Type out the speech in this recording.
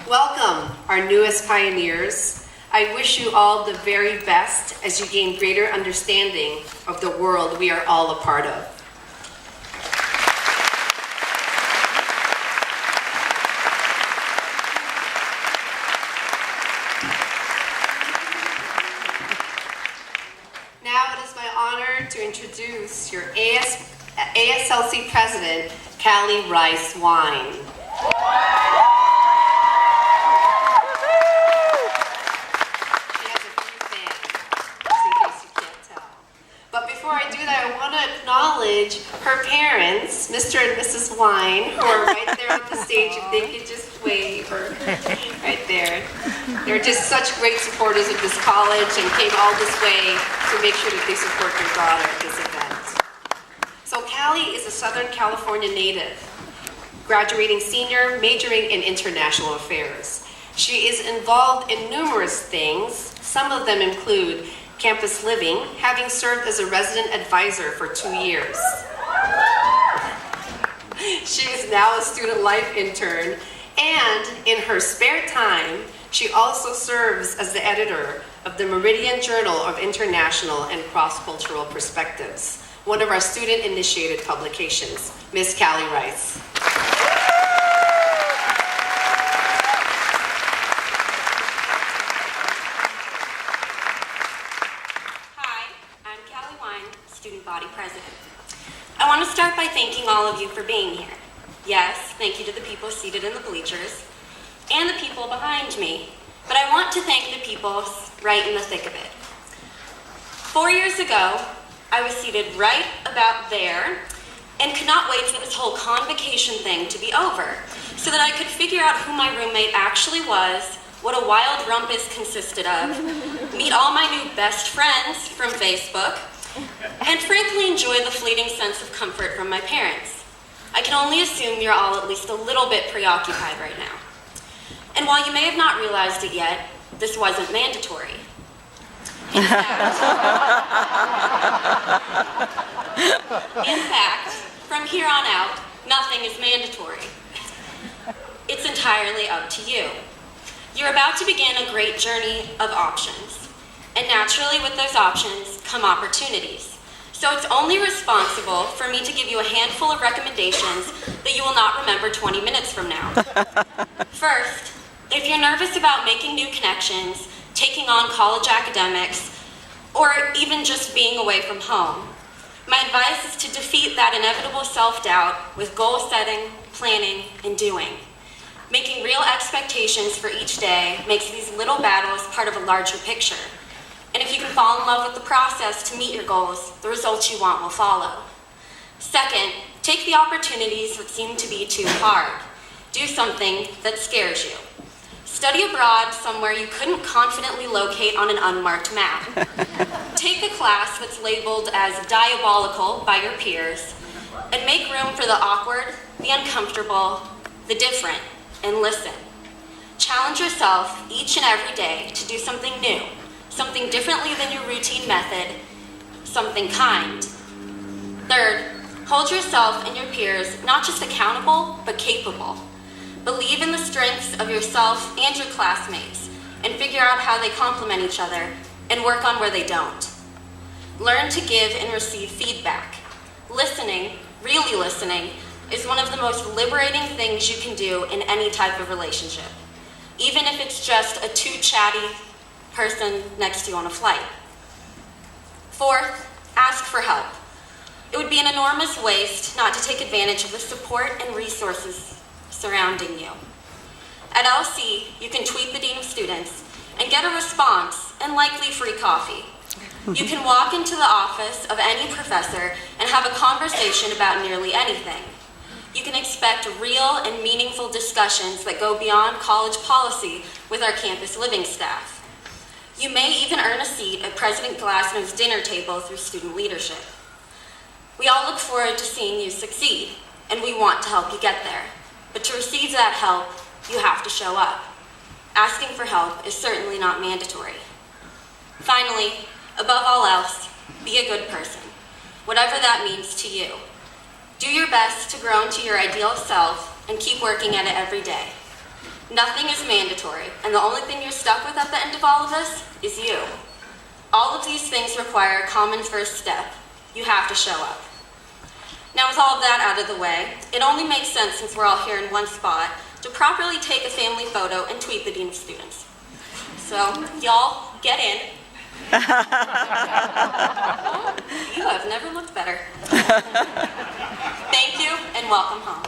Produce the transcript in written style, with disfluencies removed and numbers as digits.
Welcome, our newest pioneers. I wish you all the very best as you gain greater understanding of the world we are all a part of. Now it is my honor to introduce your ASLC President, Callie Wine. Acknowledge her parents, Mr. and Mrs. Wine, who are right there on the stage. If they could just wave, or right there. They're just such great supporters of this college and came all this way to make sure that they support their daughter at this event. So Callie is a Southern California native, graduating senior, majoring in international affairs. She is involved in numerous things. Some of them include campus living, having served as a resident advisor for 2 years. She is now a student life intern, and in her spare time, she also serves as the editor of the Meridian Journal of International and Cross-Cultural Perspectives, one of our student-initiated publications. Ms. Callie Rice. Body president. I want to start by thanking all of you for being here. Yes, thank you to the people seated in the bleachers and the people behind me, but I want to thank the people right in the thick of it. 4 years ago, I was seated right about there and could not wait for this whole convocation thing to be over so that I could figure out who my roommate actually was, what a wild rumpus consisted of, meet all my new best friends from Facebook, and frankly enjoy the fleeting sense of comfort from my parents. I can only assume you're all at least a little bit preoccupied right now. And while you may have not realized it yet, this wasn't mandatory. In fact, from here on out, nothing is mandatory. It's entirely up to you. You're about to begin a great journey of options. And naturally, with those options come opportunities. So it's only responsible for me to give you a handful of recommendations that you will not remember 20 minutes from now. First, if you're nervous about making new connections, taking on college academics, or even just being away from home, my advice is to defeat that inevitable self-doubt with goal setting, planning, and doing. Making real expectations for each day makes these little battles part of a larger picture. And if you can fall in love with the process to meet your goals, the results you want will follow. Second, take the opportunities that seem to be too hard. Do something that scares you. Study abroad somewhere you couldn't confidently locate on an unmarked map. Take a class that's labeled as diabolical by your peers, and make room for the awkward, the uncomfortable, the different, and listen. Challenge yourself each and every day to do something new, something differently than your routine method, something kind. Third, hold yourself and your peers not just accountable, but capable. Believe in the strengths of yourself and your classmates, and figure out how they complement each other, and work on where they don't. Learn to give and receive feedback. Listening, really listening, is one of the most liberating things you can do in any type of relationship, even if it's just a too chatty person next to you on a flight. Fourth, ask for help. It would be an enormous waste not to take advantage of the support and resources surrounding you. At LC, you can tweet the Dean of Students and get a response and likely free coffee. You can walk into the office of any professor and have a conversation about nearly anything. You can expect real and meaningful discussions that go beyond college policy with our campus living staff. You may even earn a seat at President Glasnow's dinner table through student leadership. We all look forward to seeing you succeed, and we want to help you get there. But to receive that help, you have to show up. Asking for help is certainly not mandatory. Finally, above all else, be a good person, whatever that means to you. Do your best to grow into your ideal self and keep working at it every day. Nothing is mandatory, and the only thing you're stuck with at the end of all of this is you. All of these things require a common first step. You have to show up. Now, with all of that out of the way, it only makes sense, since we're all here in one spot, to properly take a family photo and tweet the Dean of Students. So, y'all, get in. You have never looked better. Thank you, and welcome home.